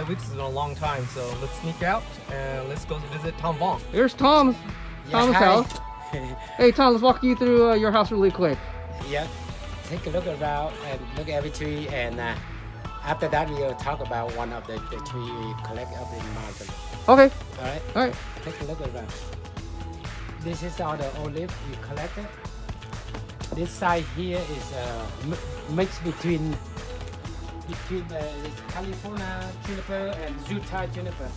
5 weeks is a long time, so let's sneak out and let's go visit Tom Vuong. Here's Tom's hi. house. Hey Tom, let's walk you through your house really quick. Yeah, take a look around and look at every tree, and after that we will talk about one of the tree we collect up in the mountain. Okay. All right, All right. take a look around. This is all the olive we collected. This side here is mix between California juniper and Utah juniper.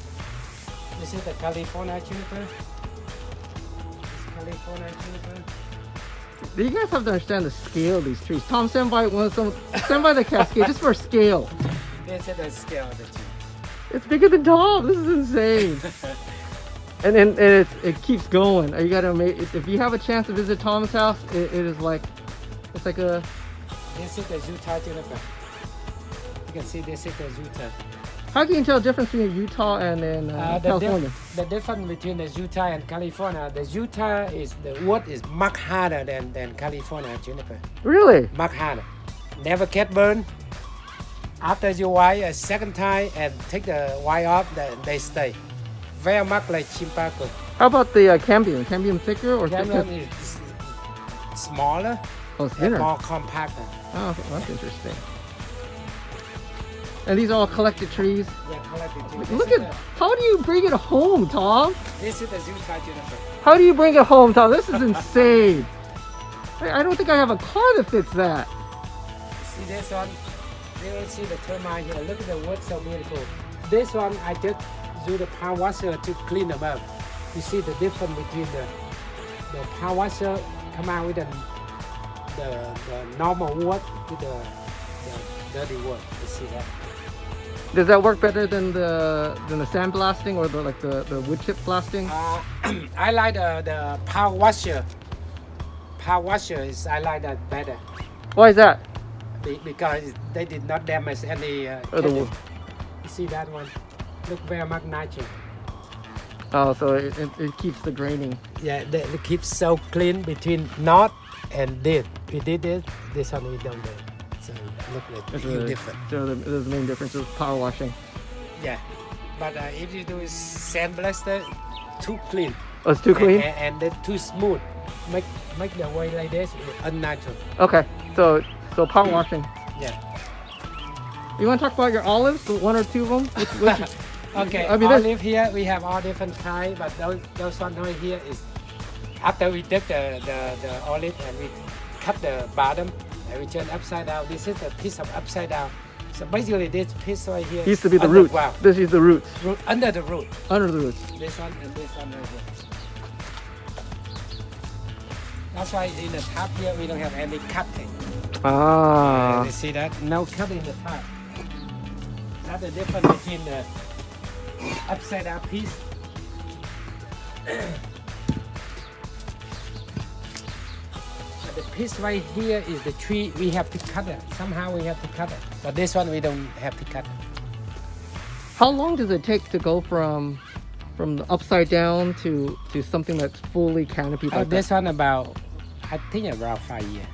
This is the California juniper. This California juniper. You guys have to understand the scale of these trees. Tom, stand by the cascade just for scale. This is the scale of the tree. It's bigger than Tom. This is insane. And it keeps going. You gotta make. If you have a chance to visit Tom's house, it is like, it's like a. This is the Utah juniper. You can see this is the Utah. How can you tell the difference between Utah and then California? The difference between the Utah and California, the Utah is the wood is much harder than California juniper. Really? Much harder. Never get burned. After you wire a second time and take the wire off, they stay. Very much like chimpaku. How about the cambium? Cambium thicker or Cambium thicker? is smaller Oh, it's and thinner. more compact. Oh, that's interesting. And these are all collected trees. Yeah, collected tree. Look at, how do you bring it home, Tom? This is the Utah juniper. How do you bring it home, Tom? This is insane. I don't think I have a car that fits that. See this one? You will see the termite here. Look at the wood, so beautiful. This one I just use the power washer to clean them up. You see the difference between the power washer come out with the normal wood with the dirty wood. You see that? Does that work better than the sandblasting or the wood chip blasting? I like the power washer. Power washer is I like that better Why is that? because they did not damage any. Oh, the wood. You see that one? Look very much natural. Oh, so it keeps the graining. Yeah, it keeps so clean between not and did. We did this one we don't do. So look like It's huge different. So the main difference is power washing. Yeah, but if you do sandblaster, too clean. Oh, it's too clean? And they're too smooth. Make the way like this unnatural. Okay, so power washing. Yeah. You want to talk about your olives? The one or two of them? Which Okay, I mean, olive here we have all different kind, but those one right here is after we take the olive and we cut the bottom and we turn upside down. This is a piece of upside down. So basically this piece right here used to be the roots. underground. This is the roots. Under the root. Under the roots. This one and this one right here. That's why in the top here we don't have any cutting. Ah. You see that? No cut in the top. That's the difference between the upside down piece. But the piece right here is the tree. We have to cut it. Somehow we have to cut it. But this one we don't have to cut it. How long does it take to go from the upside down to something that's fully canopied like This that? one about, I think around 5 years.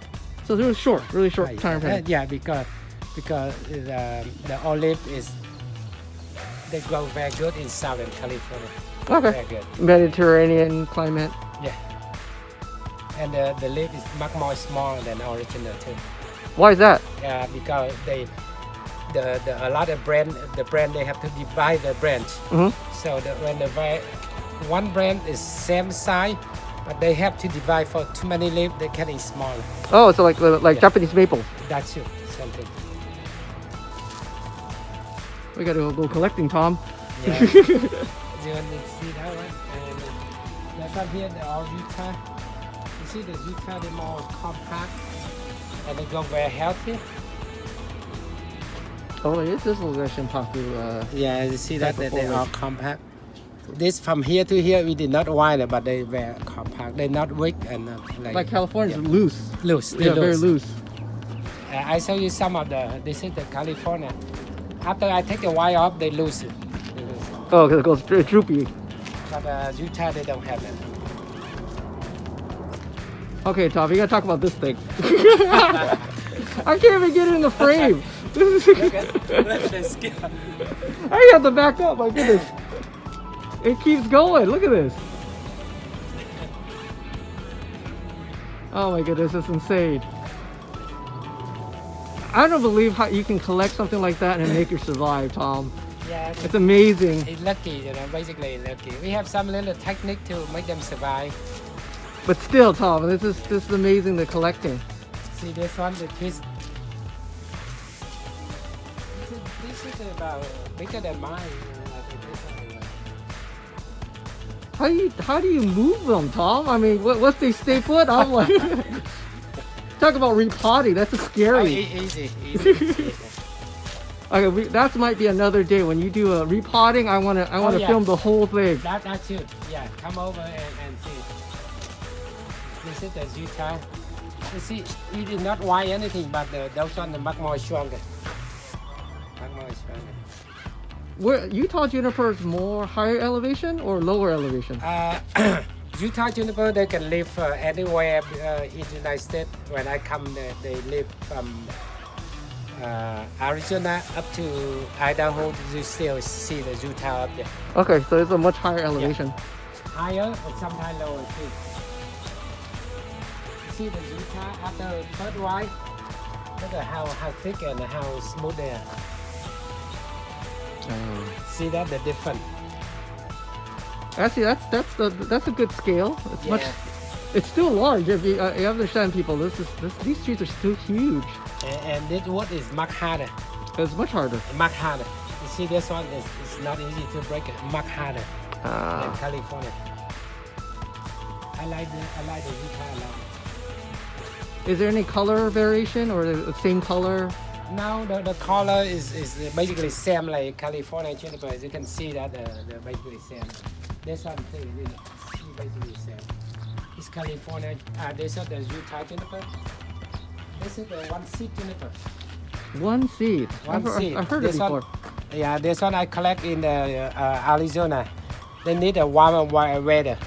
So it's really short time frame. Yeah, because the olive is they grow very good in Southern California. Okay. Very good. Mediterranean climate. Yeah. And the leaf is much more smaller than the original too. Why is that? Yeah, because a lot of brand they have to divide the branch. Mm-hmm. So when one branch is same size, but they have to divide for too many leaves, they getting smaller. Oh, so like Yeah. Japanese maple. That's it. Something. We gotta go collecting, Tom. Yeah. You want to see that one? And that's up here, the all Utah. You see the Utah, they're more compact and they grow very healthy. Oh, this is a Shimpaku. Yeah, you see that type of they are foliage. compact. This from here to here, we did not widen it, but they were compact. They're not weak and Like California's yeah. loose. Loose. Yeah, very loose. I show you some of this is the California. After I take the wire off, they lose it. Oh, because it goes droopy. But Utah, they don't have it. Okay, Tom, you gotta talk about this thing. I can't even get it in the frame. Look at the scale. I have to back up, my goodness. It keeps going, look at this. Oh my goodness, that's insane. I don't believe how you can collect something like that and make it survive, Tom. Yeah, It's amazing. it's lucky, basically lucky. We have some little technique to make them survive. But still, Tom, this is amazing, the collecting. See this one, the twist. This is about bigger than mine. How do you move them, Tom? I mean, once they stay put, I'm like, talk about repotting. That's scary. Easy. Okay, that might be another day when you do a repotting. I wanna yeah. film the whole thing. That too. Yeah, come over and see. This is the Utah. You see, we did not wire anything, but those one are much more stronger. Much more stronger. Where Utah juniper is more higher elevation or lower elevation? Utah juniper, they can live anywhere in the United States. When I come, they live from Arizona up to Idaho. You still see the Utah up there. Okay, so it's a much higher elevation. Higher and sometimes lower too. See the Utah after third white. Look at how thick and how smooth they are. See that the difference. Actually, that's a good scale. It's much. It's still large. If you understand, people, these trees are still huge. And this wood is much harder. It's much harder. Much harder. You see this one is not easy to break it. Much harder than California. I like the Utah a lot. Is there any color variation or the same color? Now the color is basically same like California juniper. As you can see that the basically same. This one too, you see basically same. It's California. This is the Utah juniper. This is the one seed juniper. One seed. I've heard it before. Yeah, this one I collect in Arizona. They need a warmer weather.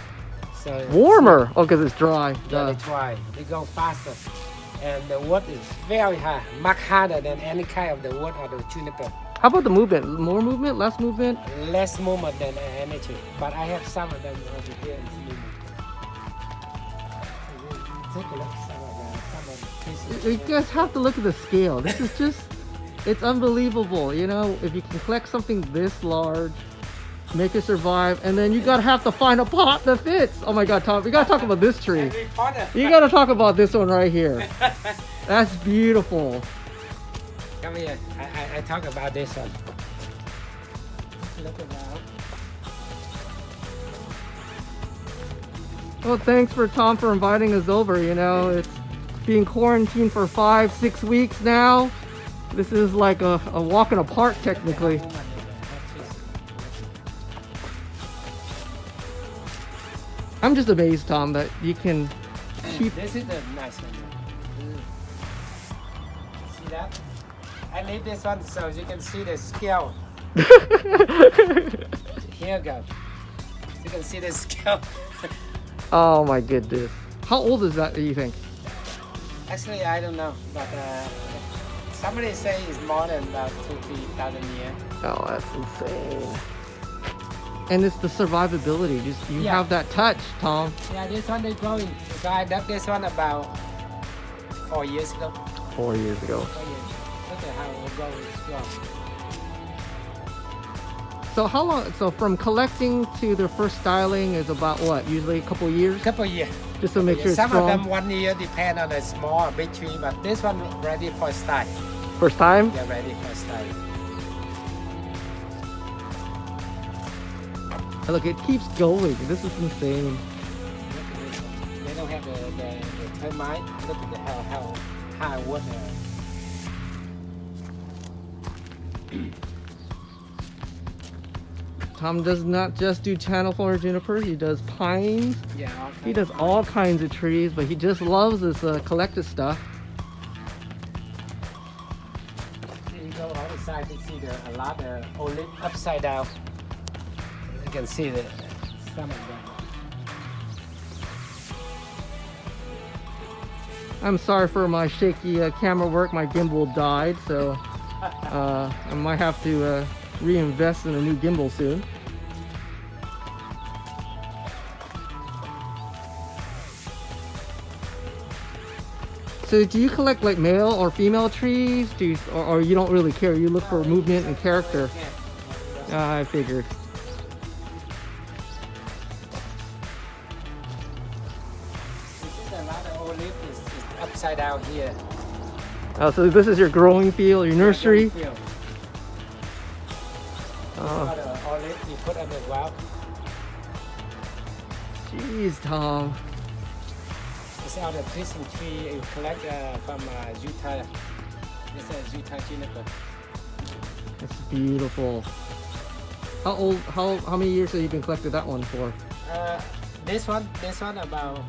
So Warmer? Oh, because it's dry. Yeah, they dry. They go faster. And the wood is very hard, much harder than any kind of the wood or the juniper. How about the movement? More movement? Less movement? Less movement than any tree. But I have some of them over here in movement. Take a look at some of the You guys have to look at the scale. This is just, it's unbelievable. You know, if you can collect something this large, make it survive, and then you gotta have to find a pot that fits. Oh my God, Tom, we gotta talk about this tree. You gotta talk about this one right here. That's beautiful. Come here, I talk about this one. Look about. Well, thanks for Tom for inviting us over. You know, it's being quarantined for 5-6 weeks now. This is like a walk in a park technically. I'm just amazed, Tom, that you can keep. This is a nice one. See that? I leave this one so you can see the scale. Here you go. You can see the scale. Oh my goodness. How old is that, do you think? Actually, I don't know, but somebody say it's more than about 2,000 years. Oh, that's insane. And it's the survivability. You Yeah. have that touch, Tom. Yeah, this one is growing. So I dug this one about 4 years ago. 4 years ago. 4 years. Look at how it grows strong. So how long? So from collecting to the first styling is about what? Usually a couple years, Couple years. just to make sure it's Some strong. of them 1 year depend on the small or big tree, but this one ready for style. First time. They're ready for style. Look, it keeps going. This is insane. Look at this one. They don't have the termite. Look at how high wood they are. Tom does not just do California juniper. He does pines. Yeah, He does all kinds of trees, but he just loves this collected stuff. You go on the side, you see a lot of olive upside down. You can see some of them. I'm sorry for my shaky camera work. My gimbal died, so I might have to reinvest in a new gimbal soon. So do you collect like male or female trees? Do you, or you don't really care? You look for movement and character. I figured. This is a lot of olive is upside down here. Oh, so this is your growing field, your nursery? Field. Oh, A lot of olive you put on the ground. jeez, Tom. It's all the piston tree you collect from Utah. It's a Utah juniper. That's beautiful. How old? How many years have you been collecting that one for? This one about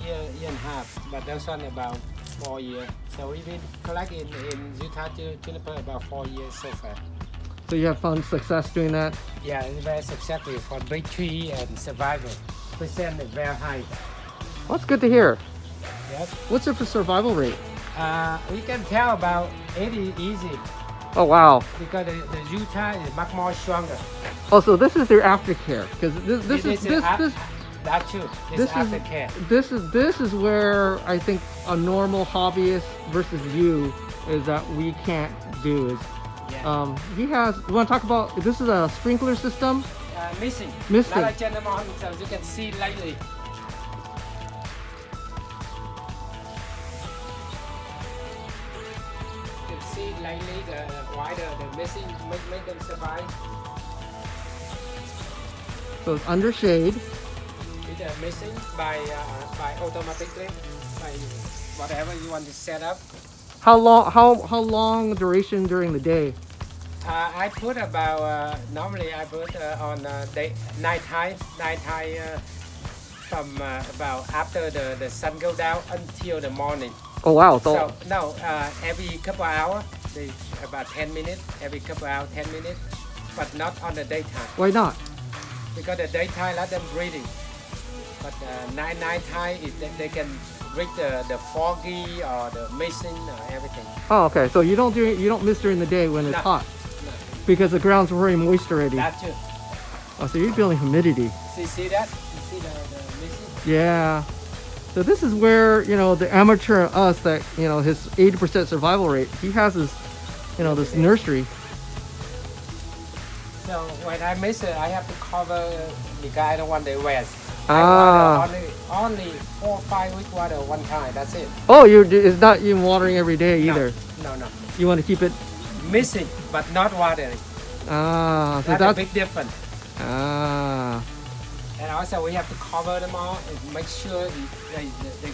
year and a half, but this one about 4 years. So we've been collecting in Utah juniper about 4 years so far. So you have fun success doing that? Yeah, it's very successful for big tree and survival. Percent is very high. Well, that's good to hear. Yes. What's your survival rate? We can tell about 80 easy Oh wow. because the Utah is much more stronger. Oh, so this is your aftercare because this It is that's true. this It's is aftercare. this is where I think a normal hobbyist versus you is that we can't do is Yeah. he has. You want to talk about this is a sprinkler system? Missing. Missing. Not a gentleman, so you can see lightly. You can see lightly why the missing make them survive. So it's under shade. It's missing by automatically by whatever you want to set up. How long duration during the day? I put about normally I put on nighttime from about after the sun go down until the morning. Oh wow. So no, every couple of hours, about 10 minutes. Every couple of hours, 10 minutes, but not on the daytime Why not? because the daytime let them breathing. But nighttime they can reach the foggy or the missing or everything. Oh okay. So you don't miss during the day when it's No. hot No, because the ground's very moist already. that's it. Oh, so you're building humidity. See that? You see the missing? Yeah. So this is where, you know, the amateur us that, you know, his 80% survival rate, he has his, you know, this nursery. So when I miss it, I have to cover the guy the one they rest. Ah. I water only 4 or 5 weeks water one time. That's it. Oh, it's not even watering every day either. No. You want to keep it, Missing, but not watering. so That's a that's, big difference. And also we have to cover them all and make sure they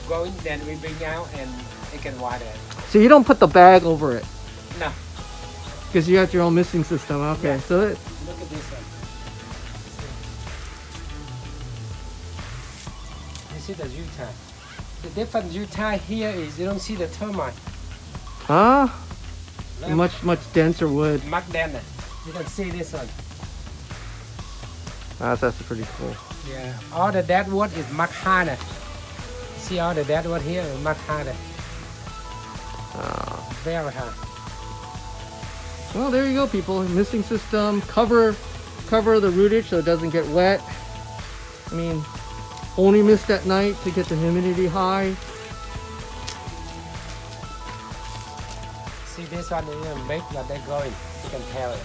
go in, then we bring out and they can water it. so you don't put the bag over it No, because you have your own misting system. Okay, Yeah. so look at this one. You see the Utah. The difference Utah here is you don't see the termite. much denser wood. Much denser. You can see this one. That's pretty cool. Yeah. All the dead wood is much harder. See all the dead wood here is much harder. Very hard. Well, there you go, people. Misting system, cover the rootage so it doesn't get wet. I mean, only mist at night to get the humidity high. See this one is big, but they're growing. You can tell it.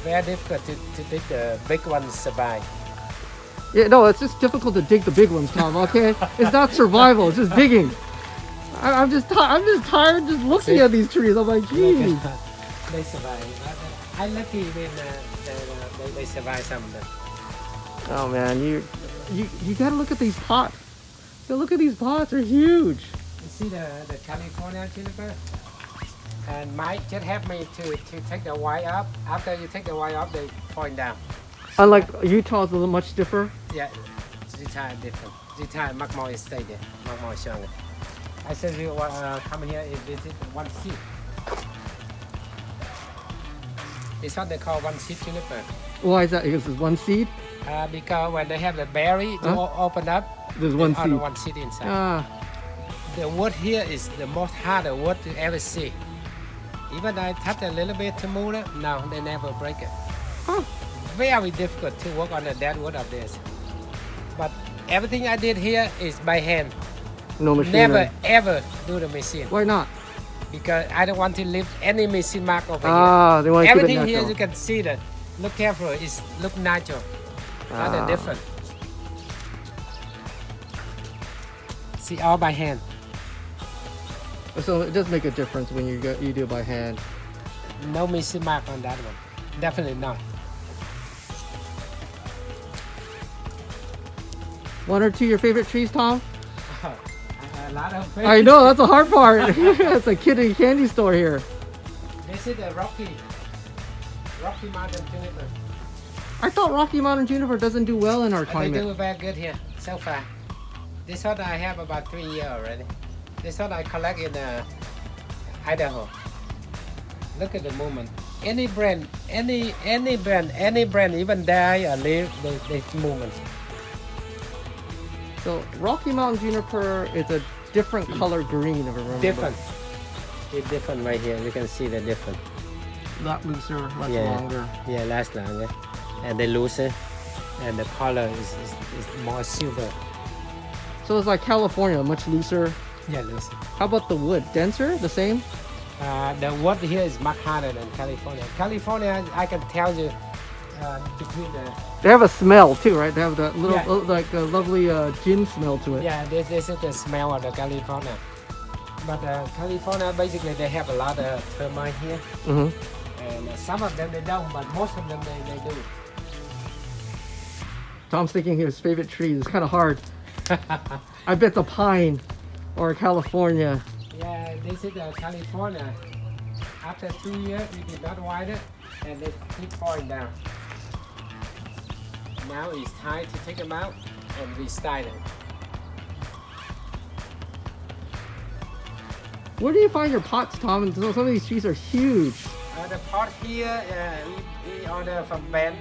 Very difficult to dig the big ones survive. Yeah, no, it's just difficult to dig the big ones, Tom. Okay, it's not survival; it's just digging. I'm just tired just looking See? at these trees. I'm like, geez. They survive. I'm lucky when they survive some of them. Oh man, you gotta look at these pots. So look at these pots; they're huge. You see the California juniper? And Mike just helped me to take the wire up. After you take the wire up, they fall down. Unlike Utah's a little much stiffer. Yeah, Utah is different. Utah much more stay there, much more stronger. I said you come here and visit one seed. It's what they call one seed juniper. Why is that? Because it's one seed. Because when they have the berry to open up, There's one only seed. one seed inside. Ah, The wood here is the most harder wood you ever see. Even I touch a little bit to move it, no, they never break it. Huh. Very difficult to work on a dead wood of this. But everything I did here is by hand. No machine. Never ever do the machine. Why not? Because I don't want to leave any machine mark over Ah, they want here. to keep it Everything here natural. you can see that. Look carefully, it's look natural. Not Ah. different. See, all by hand. So it does make a difference when you do it by hand. No machine mark on that one. Definitely not. One or two of your favorite trees, Tom? A lot of I know, that's the hard part. It's a kid in a candy store here. This is the Rocky Mountain juniper. I thought Rocky Mountain juniper doesn't do well in our They climate. do very good here so far. This one I have about 3 years already. This one I collect in Idaho. Look at the movement. Any brand, even die or live, they movement. So Rocky Mountain juniper is a different color green, if I remember. Different. It's different right here. You can see the different. A lot looser, much Yeah. longer. Yeah, last longer. And they looser. And the color is more silver. So it's like California, much looser. Yeah, looser. How about the wood? Denser? The same? The wood here is much harder than California. California, I can tell you, between the They have a smell too, right? They have that little, Yeah. like a lovely gin smell to it. yeah, this is the smell of the California. But California, basically, they have a lot of termite here, hmm and some of them they don't, but most of them they do. Tom's thinking his favorite trees. It's kind of hard. I bet the pine or California. Yeah, this is California. After 2 years, we did not widen it, and they keep falling down. Now it's time to take them out and restyle them. Where do you find your pots, Tom? And some of these trees are huge. The pot here, we order from Ben.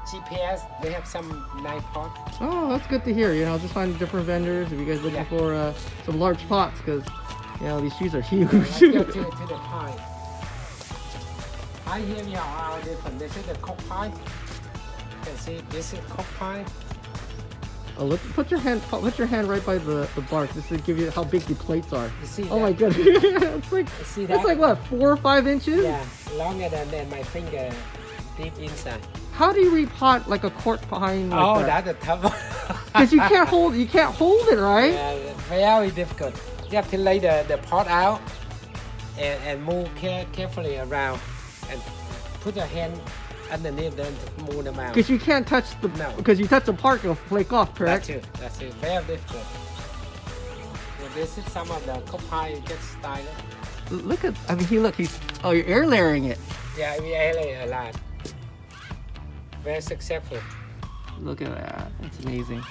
GPS, they have some nice pot. Oh, that's good to hear. You know, just find different vendors if you guys looking Yeah. for some large pots, because you know these trees are huge. Let's go to the pie. Pie here we are all different. This is the cook pie. You can see this is cook pie. Oh, look! Put your hand right by the bark. This will give you how big the plates are. You see Oh that? my goodness! it's like You see it's that? like what, 4 or 5 inches? Yeah, longer than my finger deep inside. How do you repot like a court pine like Oh, that? that's a tough one. Because you can't hold it, right? Yeah, very difficult. You have to lay the pot out and move carefully around and put your hand underneath them to move them out. Because you can't touch the. No. Because you touch the bark, it'll flake off, correct? That's it. Very difficult. Yeah, this is some of the koppai you just style it. Look at. I mean, he's. Oh, you're air layering it. Yeah, we lay a lot. Very successful. Look at that. That's amazing.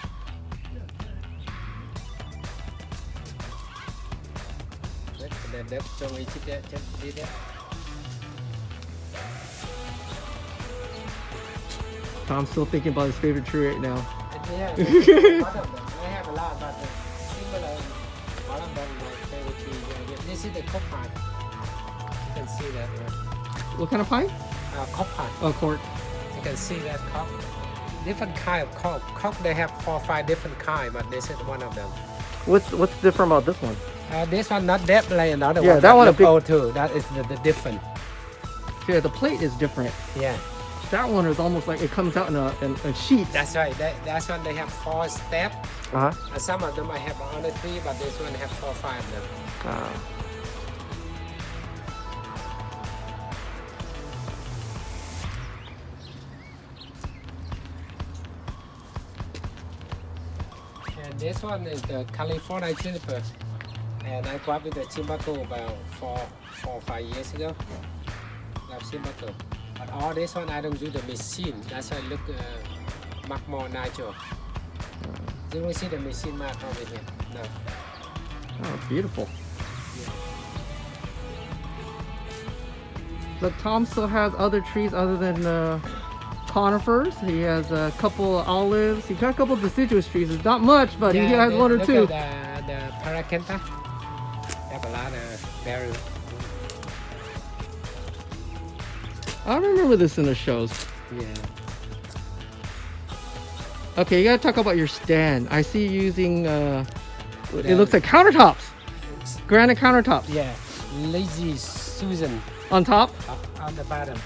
Đẹp cho mấy chiếc đẹp chân đi đấy. Tom's still thinking about his favorite tree right now. Yeah, one of them. I have a lot, but similar one of them my favorite tree. Yeah, this is the koppai. You can see that. What kind of pine? Koppai. Oh, cork. You can see that cork. Different kind of cork. Cork they have 4 or 5 different kind, but this is one of them. What's different about this one? This one not that like another Yeah, one. that one a look big- old too. That is the different. Yeah, the plate is different. Yeah, That one is almost like it comes out in sheets. that's right. That's one they have 4 steps. Uh-huh. Some of them I have only 3, but this one have 4 or 5 of them. And this one is the California juniper. And I got with the Chimbaco about 4 or 5 years ago. Love Chimbaco. But all this one I don't use the machine. That's why it look much more natural. You don't see the machine mark over here. No. Oh, beautiful. But Tom still has other trees other than conifers. He has a couple of olives. He's got a couple of deciduous trees. It's not much, but he has one or look two. At the paracenta. Have a lot of berries. I remember this in the shows. Yeah. Okay, you gotta talk about your stand. I see you using, it looks like countertops. Granite countertops. Yeah. Lazy Susan On top? on the bottom.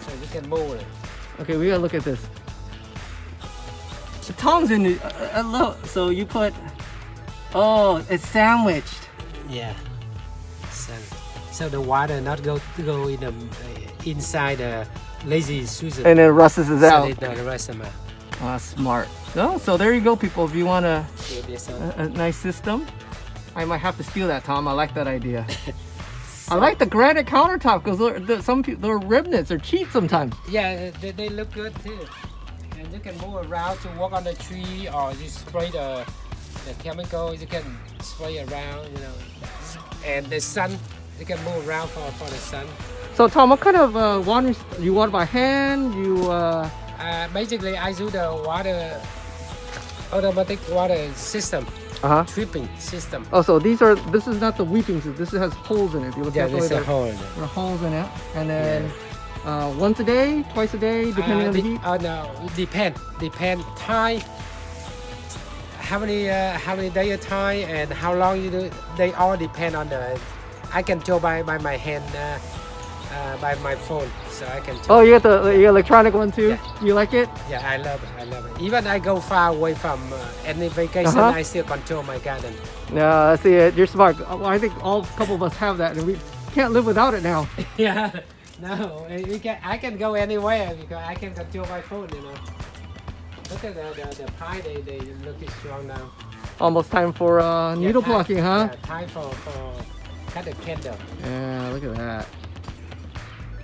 So you can move it. Okay, we gotta look at this. The tongs in it. So you put, oh, it's sandwiched. Yeah. So the water not go in the inside the Lazy Susan. And then rusts it so out. they don't rust them out. Ah, smart. No, so there you go, people. If you want Do this one. a nice system, I might have to steal that, Tom. I like that idea. I like the granite countertop because some people, the remnants are cheap sometimes. Yeah, they look good too. And you can move around to walk on the tree, or you spray the chemical. You can spray around, you know. And the sun, you can move around for the sun. So, Tom, what kind of watering? You water by hand? Basically, I do the automatic water system, dripping system. Oh, so this is not the weeping system. This has holes in it. If you look Yeah, carefully, there's a hole in it. there are holes in it. And then once a day, twice a day, depending on the heat? No, depend time. How many day a time and how long you do? They all depend on the. I can tell by my hand, by my phone, so I can. Tell. Oh, you got the electronic one too. Yeah. You like it? Yeah, I love it. Even I go far away from any vacation, I still control my garden. No, I see it. You're smart. Well, I think a couple of us have that, and we can't live without it now. Yeah, no, I can go anywhere because I can control my phone. You know. Look at the pie. They look strong now. Almost time for needle plucking, huh? Yeah, time for cut the candle. Yeah, look at that.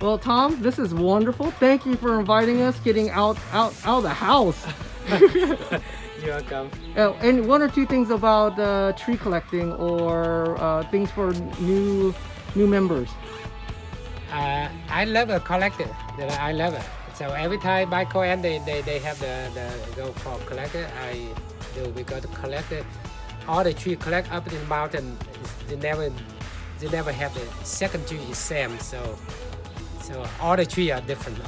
Well, Tom, this is wonderful. Thank you for inviting us, getting out of the house. You're welcome. And one or two things about tree collecting or things for new members. I love a collector. I love it. So every time Baikoen they have the go for collector, I do because collector all the tree collect up in the mountain. They never have the second tree is same. So all the trees are different.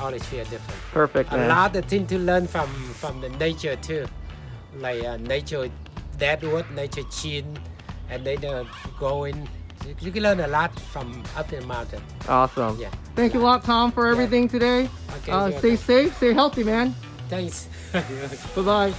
Perfect. A lot of things to learn from the nature too, like nature deadwood, nature chin, and they growing. You can learn a lot from up in the mountain. Awesome. Yeah. Thank you a lot, Tom, for everything today. Okay, Stay safe, stay healthy, man. Thanks. Bye-bye.